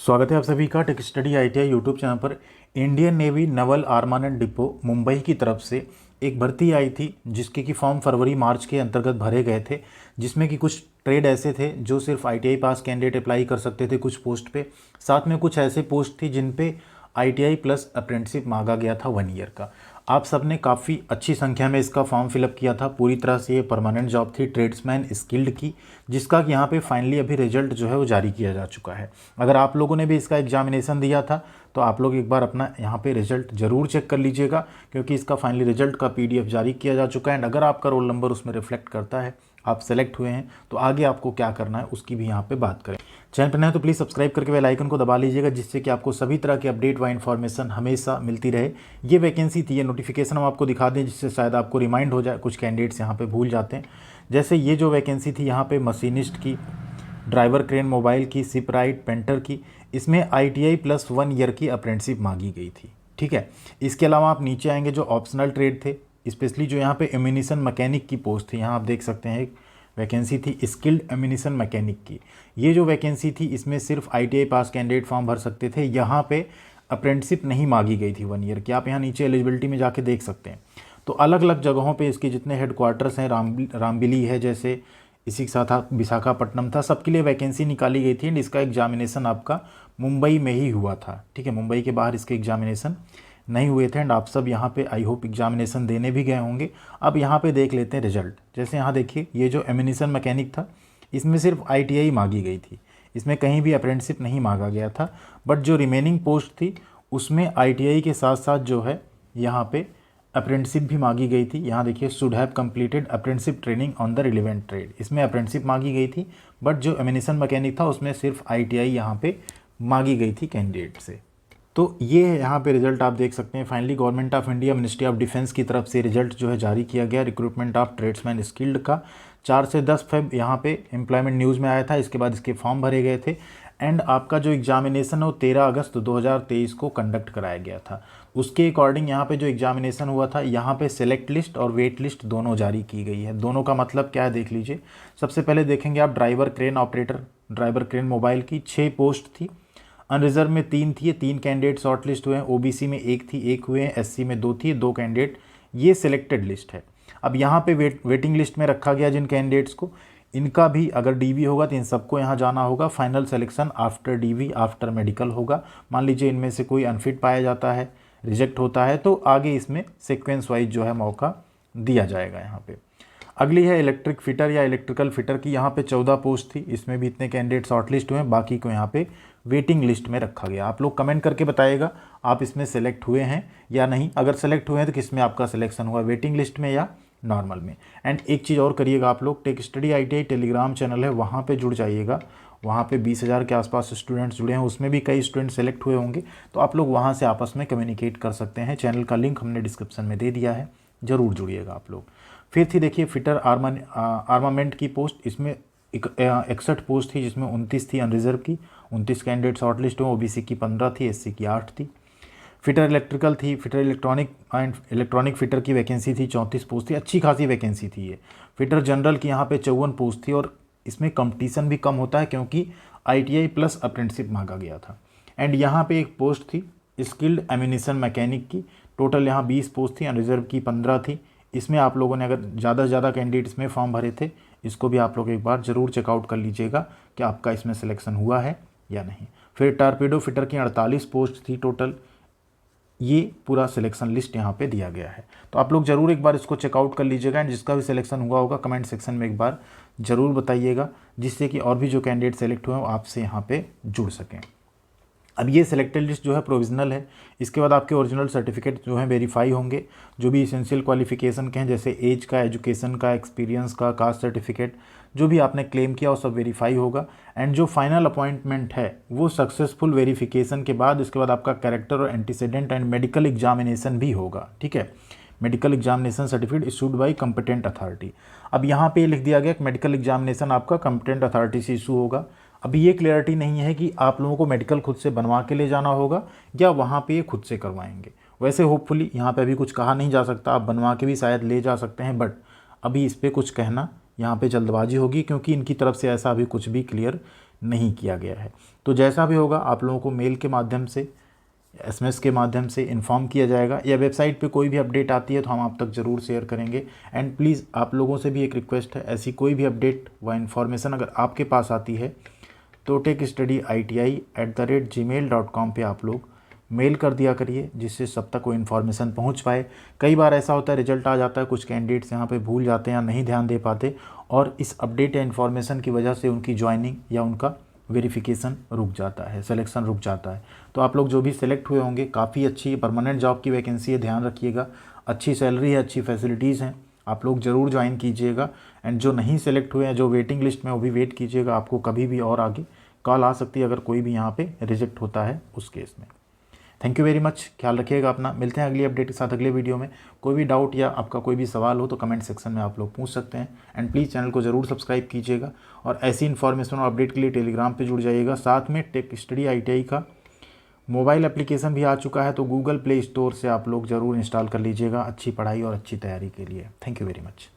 स्वागत है आप सभी का tech study ITI YouTube channel पर। Indian navy naval armament depot Mumbai की तरफ से एक भर्ती आई थी जिसके कि फॉर्म फरवरी मार्च के अंतर्गत भरे गए थे, जिसमें कि कुछ ट्रेड ऐसे थे जो सिर्फ आईटीआई पास कैंडिडेट अप्लाई कर सकते थे कुछ पोस्ट पे। साथ में कुछ ऐसे पोस्ट थी जिन पे आईटीआई प्लस अप्रेंटिसशिप मांगा गया था 1 ईयर का। आप सबने काफ़ी अच्छी संख्या में इसका फॉर्म फिलअप किया था। पूरी तरह से ये परमानेंट जॉब थी ट्रेड्समैन स्किल्ड की, जिसका कि यहाँ पे फाइनली अभी रिजल्ट जो है वो जारी किया जा चुका है। अगर आप लोगों ने भी इसका एग्जामिनेशन दिया था तो आप लोग एक बार अपना यहाँ पे रिजल्ट ज़रूर चेक कर लीजिएगा, क्योंकि इसका फाइनली रिजल्ट का पीडीएफ जारी किया जा चुका है। एंड अगर आपका रोल नंबर उसमें रिफ्लेक्ट करता है, आप सेलेक्ट हुए हैं, तो आगे आपको क्या करना है उसकी भी यहाँ पे बात करें। चैनल पर नए तो प्लीज़ सब्सक्राइब करके बेल आइकन को दबा लीजिएगा, जिससे कि आपको सभी तरह की अपडेट व इन्फॉर्मेशन हमेशा मिलती रहे। ये वैकेंसी थी, ये नोटिफिकेशन हम आपको दिखा दें जिससे शायद आपको रिमाइंड हो जाए, कुछ कैंडिडेट्स यहाँ पे भूल जाते हैं। जैसे ये जो वैकेंसी थी यहाँ पे मशीनिस्ट की, ड्राइवर क्रेन मोबाइल की, शिपराइट पेंटर की, इसमें आईटीआई प्लस 1 ईयर की अप्रेंटिसशिप मांगी गई थी। ठीक है, इसके अलावा आप नीचे आएंगे जो ऑप्शनल ट्रेड थे, स्पेशली जो यहाँ पे एम्यूनिशन मैकेनिक की पोस्ट थी, यहाँ आप देख सकते हैं एक वैकेंसी थी स्किल्ड एम्यूनिशन मैकेनिक की। ये जो वैकेंसी थी इसमें सिर्फ आईटीआई पास कैंडिडेट फॉर्म भर सकते थे। यहाँ पे अप्रेंटिसशिप नहीं मांगी गई थी 1 ईयर की। आप यहाँ नीचे एलिजिबिलिटी में जाके देख सकते हैं। तो अलग अलग जगहों पे इसके जितने हेडक्वार्टर्स हैं, रामबिली है जैसे, इसी के साथ आप विशाखापट्टनम था, सबके लिए वैकेंसी निकाली गई थी। एंड इसका एग्जामिनेशन आपका मुंबई में ही हुआ था। ठीक है, मुंबई के बाहर इसके एग्जामिनेशन नहीं हुए थे। एंड आप सब यहाँ पे आई होप एग्जामिनेशन देने भी गए होंगे। अब यहाँ पे देख लेते हैं रिजल्ट। जैसे यहाँ देखिए, ये जो एम्यूनिशन मैकेनिक था इसमें सिर्फ आईटीआई मांगी गई थी, इसमें कहीं भी अप्रेंटिसशिप नहीं मांगा गया था। बट जो रिमेनिंग पोस्ट थी उसमें आईटीआई के साथ साथ जो है यहाँ पे अप्रेंटिसशिप भी मांगी गई थी। यहाँ देखिए, should have completed apprenticeship training on the relevant trade, इसमें अप्रेंटिसशिप मांगी गई थी। बट जो एम्यूनिशन मैकेनिक था उसमें सिर्फ आईटीआई यहाँ पे मांगी गई थी कैंडिडेट से। तो ये यहाँ पे रिजल्ट आप देख सकते हैं। Finally government of India ministry of defence की तरफ से रिजल्ट जो है जारी किया गया रिक्रूटमेंट ऑफ ट्रेड्समैन स्किल्ड का। 4 से 10 फेब यहाँ पे एम्प्लॉयमेंट न्यूज़ में आया था। इसके बाद इसके फॉर्म भरे गए थे। एंड आपका जो एग्जामिनेशन है वो 13 अगस्त 2023 को कंडक्ट कराया गया था। उसके अकॉर्डिंग यहाँ पे जो एग्जामिनेशन हुआ था, यहाँ पे सेलेक्ट लिस्ट और वेट लिस्ट दोनों जारी की गई है। दोनों का मतलब क्या है देख लीजिए। सबसे पहले देखेंगे आप driver crane operator, driver crane mobile की 6 पोस्ट थी। अनरिजर्व में 3 थी, 3 कैंडिडेट शॉर्ट लिस्ट हुए हैं। ओबीसी में 1 थी, 1 हुए हैं। एससी में 2 थी, 2 कैंडिडेट। ये सिलेक्टेड लिस्ट है। अब यहाँ पे वेटिंग लिस्ट में रखा गया जिन कैंडिडेट्स को, इनका भी अगर डीवी होगा तो इन सबको यहाँ जाना होगा। Final selection after DV, after medical होगा। मान लीजिए इनमें से कोई अनफिट पाया जाता है, रिजेक्ट होता है, तो आगे इसमें सीक्वेंस वाइज जो है मौका दिया जाएगा। यहाँ पे अगली है इलेक्ट्रिक फिटर या इलेक्ट्रिकल फिटर की। यहाँ पे 14 पोस्ट थी, इसमें भी इतने कैंडिडेट शॉर्ट लिस्ट हुए हैं, बाकी को यहाँ पे वेटिंग लिस्ट में रखा गया। आप लोग कमेंट करके बताइएगा आप इसमें सेलेक्ट हुए हैं या नहीं। अगर सेलेक्ट हुए हैं तो किस में आपका सिलेक्शन हुआ, वेटिंग लिस्ट में या नॉर्मल में। एंड एक चीज़ और करिएगा आप लोग, take study ITI Telegram channel है, वहाँ पे जुड़ जाइएगा। वहाँ पे 20,000 के आसपास स्टूडेंट्स जुड़े हैं, उसमें भी कई स्टूडेंट सेलेक्ट हुए होंगे, तो आप लोग वहाँ से आपस में कम्युनिकेट कर सकते हैं। चैनल का लिंक हमने डिस्क्रिप्शन में दे दिया है, ज़रूर जुड़िएगा आप लोग। फिर थी देखिए फिटर आर्मामेंट की पोस्ट। इसमें 61 पोस्ट थी, जिसमें 29 थी अनरिजर्व की, 29 कैंडिडेट शॉर्ट लिस्ट हुए। ओबीसी की 15 थी, एससी की 8 थी। फिटर इलेक्ट्रिकल थी, फिटर इलेक्ट्रॉनिक फिटर की वैकेंसी थी, 34 पोस्ट थी। अच्छी खासी वैकेंसी थी ये। फिटर जनरल की यहाँ पे 54 पोस्ट थी, और इसमें कंपटीशन भी कम होता है क्योंकि आईटीआई प्लस अप्रेंटिसशिप मांगा गया था। एंड यहाँ पे एक पोस्ट थी स्किल्ड एम्यूनिशन मैकेनिक की। टोटल यहाँ 20 पोस्ट थी, अनरिजर्व की 15 थी। इसमें आप लोगों ने अगर ज़्यादा से ज़्यादा कैंडिडेट इसमें फॉर्म भरे थे, इसको भी आप लोग एक बार ज़रूर चेकआउट कर लीजिएगा कि आपका इसमें सिलेक्शन हुआ है या नहीं। फिर टारपीडो फिटर की 48 पोस्ट थी टोटल। ये पूरा सिलेक्शन लिस्ट यहाँ पे दिया गया है, तो आप लोग ज़रूर एक बार इसको चेकआउट कर लीजिएगा। एंड जिसका भी सिलेक्शन हुआ होगा कमेंट सेक्शन में एक बार ज़रूर बताइएगा, जिससे कि और भी जो कैंडिडेट सेलेक्ट हुए हैं वो आपसे यहाँ पे जुड़ सकें। अब ये सिलेक्टेड लिस्ट जो है प्रोविजनल है। इसके बाद आपके ओरिजिनल सर्टिफिकेट जो हैं वेरीफाई होंगे, जो भी एसेंशियल क्वालिफिकेशन के हैं, जैसे एज का, एजुकेशन का, एक्सपीरियंस का, कास्ट सर्टिफिकेट, जो भी आपने क्लेम किया वो सब वेरीफाई होगा। एंड जो फाइनल अपॉइंटमेंट है वो सक्सेसफुल वेरिफिकेशन के बाद, इसके बाद आपका कैरेक्टर और एंटीसीडेंट एंड मेडिकल एग्जामिनेशन भी होगा। ठीक है, medical examination certificate issued by competent authority. अब यहाँ पे लिख दिया गया कि मेडिकल एग्जामिनेशन आपका कंपिटेंट अथॉरिटी से इशू होगा। अभी ये क्लियरिटी नहीं है कि आप लोगों को मेडिकल खुद से बनवा के ले जाना होगा या वहाँ पे ये खुद से करवाएंगे। वैसे होपफुली यहाँ पे अभी कुछ कहा नहीं जा सकता, आप बनवा के भी शायद ले जा सकते हैं, बट अभी इस पर कुछ कहना यहाँ पे जल्दबाजी होगी, क्योंकि इनकी तरफ से ऐसा अभी कुछ भी क्लियर नहीं किया गया है। तो जैसा भी होगा आप लोगों को मेल के माध्यम से, एसएमएस के माध्यम से इन्फॉर्म किया जाएगा, या वेबसाइट पे कोई भी अपडेट आती है तो हम आप तक ज़रूर शेयर करेंगे। एंड प्लीज़ आप लोगों से भी एक रिक्वेस्ट है, ऐसी कोई भी अपडेट व इन्फॉर्मेशन अगर आपके पास आती है तो techstudyiti@gmail.com पे आप लोग मेल कर दिया करिए, जिससे सब तक वो इन्फॉर्मेशन पहुंच पाए। कई बार ऐसा होता है रिजल्ट आ जाता है, कुछ कैंडिडेट्स यहाँ पे भूल जाते हैं या नहीं ध्यान दे पाते, और इस अपडेट या इन्फॉर्मेशन की वजह से उनकी ज्वाइनिंग या उनका वेरिफिकेशन रुक जाता है, सिलेक्शन रुक जाता है। तो आप लोग जो भी सिलेक्ट हुए होंगे, काफ़ी अच्छी परमानेंट जॉब की वैकेंसी है, ध्यान रखिएगा, अच्छी सैलरी है, अच्छी फैसिलिटीज़ हैं, आप लोग ज़रूर ज्वाइन कीजिएगा। एंड जो नहीं सेलेक्ट हुए हैं, जो वेटिंग लिस्ट में, वो भी वेट कीजिएगा, आपको कभी भी और आगे कॉल आ सकती है अगर कोई भी यहाँ पे रिजेक्ट होता है उस केस में। थैंक यू वेरी मच, ख्याल रखिएगा अपना। मिलते हैं अगली अपडेट के साथ अगले वीडियो में। कोई भी डाउट या आपका कोई भी सवाल हो तो कमेंट सेक्शन में आप लोग पूछ सकते हैं। एंड प्लीज़ चैनल को ज़रूर सब्सक्राइब कीजिएगा, और ऐसी इन्फॉर्मेशन और अपडेट के लिए टेलीग्राम पे जुड़ जाइएगा। साथ में टेक स्टडी ITI का मोबाइल एप्लीकेशन भी आ चुका है, तो गूगल प्ले स्टोर से आप लोग ज़रूर इंस्टॉल कर लीजिएगा अच्छी पढ़ाई और अच्छी तैयारी के लिए। Thank you very much.